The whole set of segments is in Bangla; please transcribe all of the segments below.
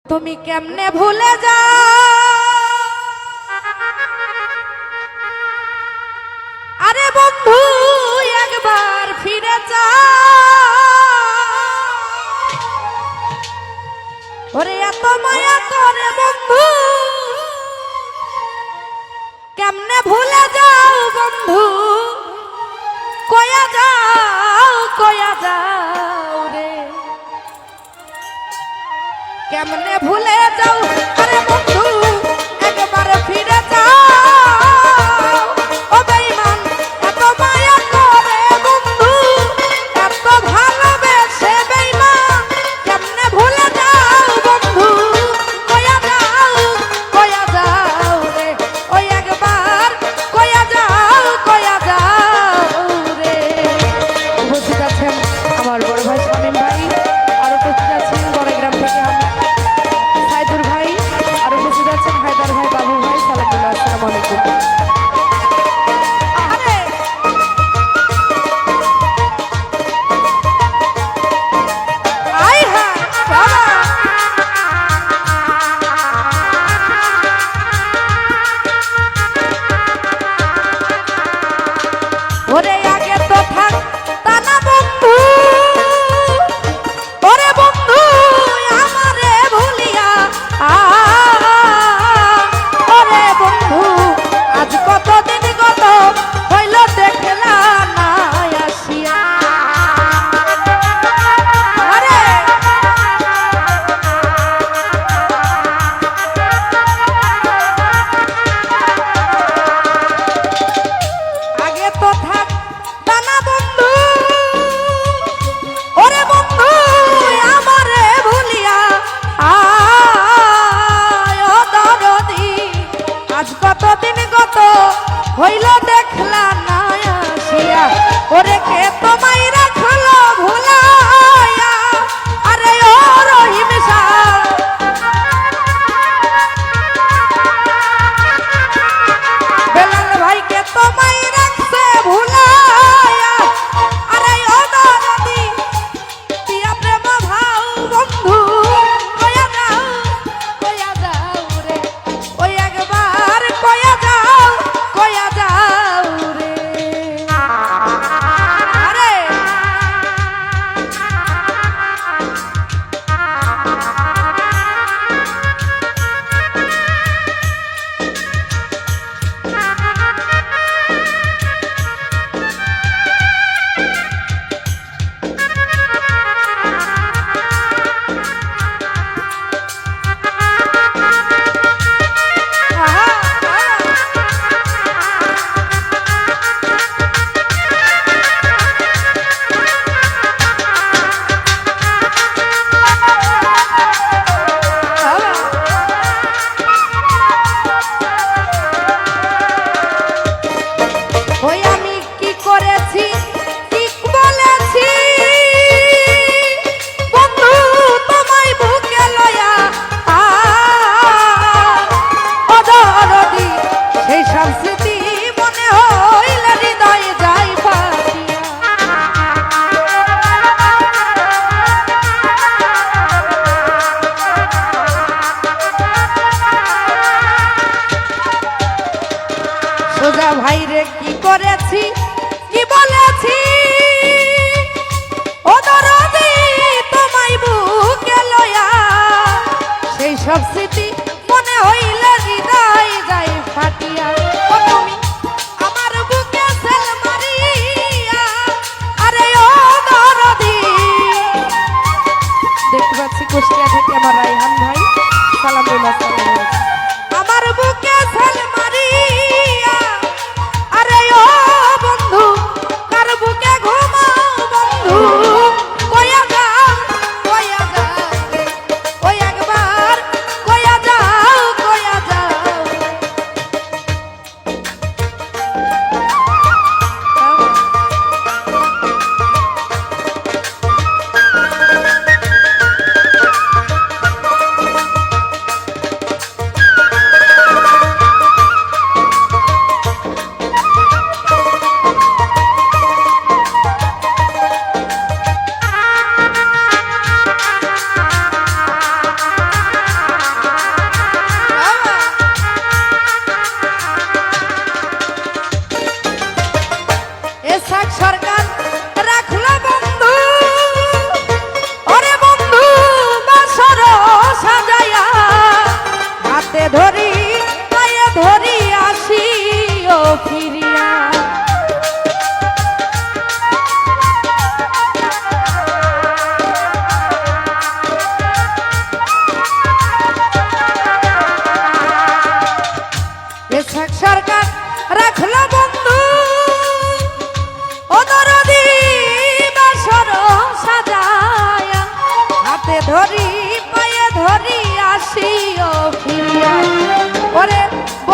তুমি কেমনে ভুলে যাও আরে বন্ধু একবার ফিরে যাও ওরে এত মায়া করে বন্ধু কেমনে ভুলে যাও বন্ধু কয়া যাও রে কেমনে ভুলে যাও আরে বন্ধু একবার ফিরে যাও ও বেঈমান এত মায়া করে বন্ধু এত ভালোবেসে বেঈমান কেমনে ভুলে যাও বন্ধু কয়া যাও রে ওই একবার কয়া যাও রে উপস্থিত আছেন আমার বড় ভাই শামীম ভাই আর উপস্থিত আছেন বড়গ্রাম থেকে সাইদুর ভাই আর উপস্থিত আছেন হায়দার ভাই বাবু ভাই সালামুল্লাহ আসসালামু আলাইকুম ওরে আগে তো থাক তা না বন্ধু ওরে বন্ধু আমারে ভুলিয়া ওরে বন্ধু আজ কতদিন কত হইল দেখলা না আসিয়া আরে আগে তো থাক তা না বন্ধু ওরে বন্ধু আমারে ভুলিয়া ও দরদি আজ কতদিন কত হইল দেখলা না আসিয়া ওরে কে তোমায় রাখলো ভুলাইয়া আরে ও রহিম শাহ বেলাল ভাইকে তোমায় রাখছে ভুলাইয়া আরে ও দরদি পিয়া প্রেম ভাও বন্ধু কয়া যাও রে ওই একবার কয়া যাও রে আরে ওই আমি কি করেছি কি বলেছি বন্ধু তোমায় বুকে লয়া ও দরদি সেই সব স্মৃতি মনে হইলে হৃদয়ে যাই ফাটিয়া সোজা ভাইরে কি করেছি কি বলেছি ও দরদি তোমায় বুকে লয়া সেই সব স্মৃতি মনে হইলে হৃদয় যায় ফাটিয়া ও তুমি আমার বুকে সেল মারিয়া আরে ও দরদি দেখতে পাচ্ছি কুষ্টিয়া থেকে আমার রায়হান ভাই সালামুল্লাহ আমার বুকে সেল মারিয়া আরে ও বন্ধু কার বুকে ঘুমাও বন্ধু কয়া যাও ওই একবার কয়া যাও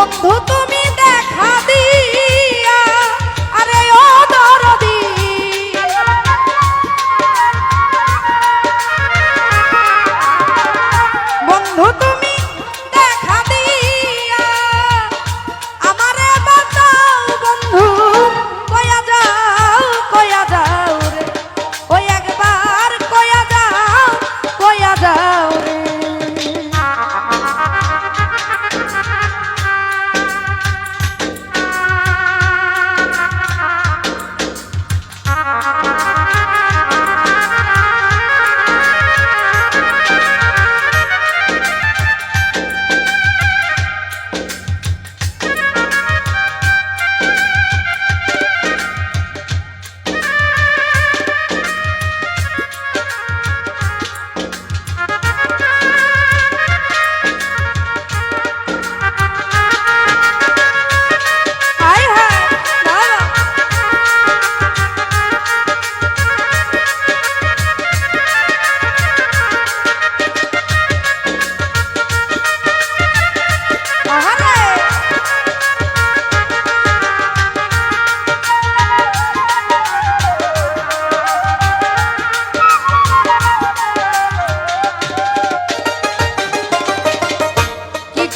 বন্ধু তুমি দেখা দিয়া আরে ও দরদি বন্ধু তুমি দেখা দিয়া আমারে বাঁচাও বন্ধু কয়া যাও রে ওই একবার কয়া যাও রে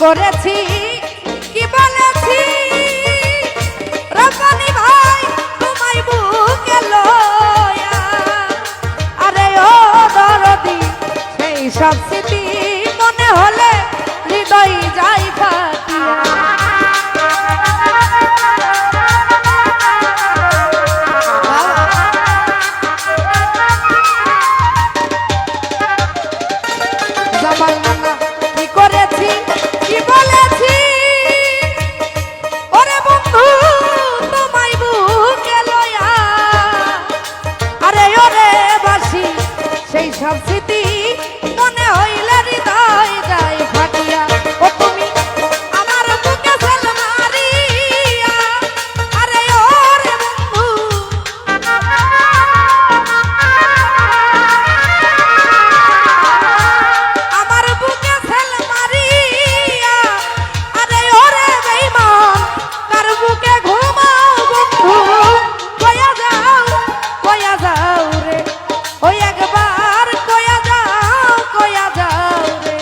করেছি কি বলেছি রব্বানি ভাই তোমায় বুকে লয়া আরে ও দরদি সেই সব স্মৃতি মনে হলে হৃদয় যাই ফাটিয়া জামাল নানা কি করেছি কি বলেছি ওরে বন্ধু তোমায় বুকে লয়া আরে ওরে বাসি সেই সব স্মৃতি মনে হইলে হৃদয় যায় ফাটিয়া ও তুমি আমার বুকে ফেল মারিয়া আরে ওরে বন্ধু আমার বুকে ফেল মারিয়া আরে ওরে বেঈমান কার বুকে ঘুমাও বন্ধু কয়া যাও রে ওই একবার কয়া যাও রে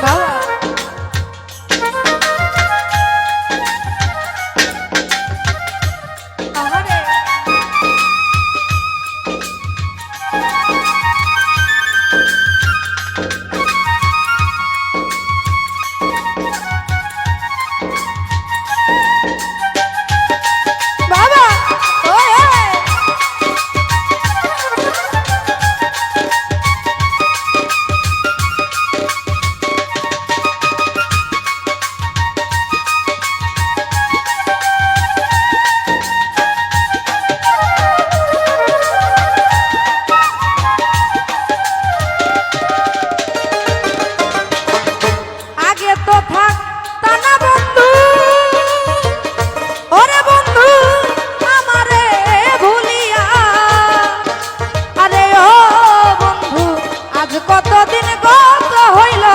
বাবা আহারে বাবা ওরে আগে তো থাক তানা বন্ধু ওরে বন্ধু আমারে ভুলিয়া আরে ও বন্ধু আজ কতদিন গত হইল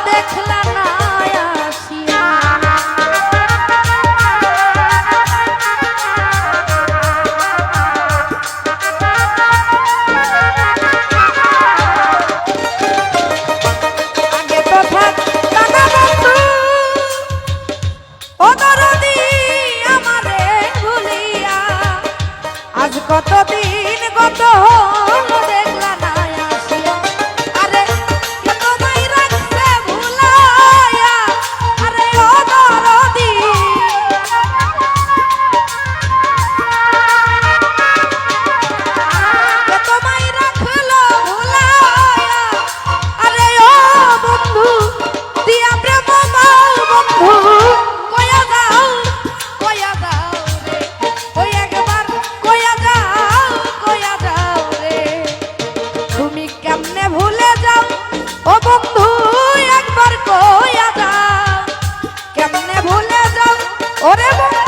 দেখলা না আসিয়া আগে তো থাক তানা বন্ধু ও দরদি আমারে ভুলিয়া আজ কতদিন গত হলো দেখলা না আসিয়া আরে কে তোমায় রাখছে ভুলায়া আরে ও দরদি কে তোমায় রাখলো ভুলায়া আরে ও বন্ধু দিয়া প্রেম পাও বন্ধু কয়া যাও রে ওই একবার কয়া যাও রে তুমি কেমনে ভুলে যাও ও বন্ধু একবার কয়া যাও কেমনে ভুলে যাও ওরে বন্ধু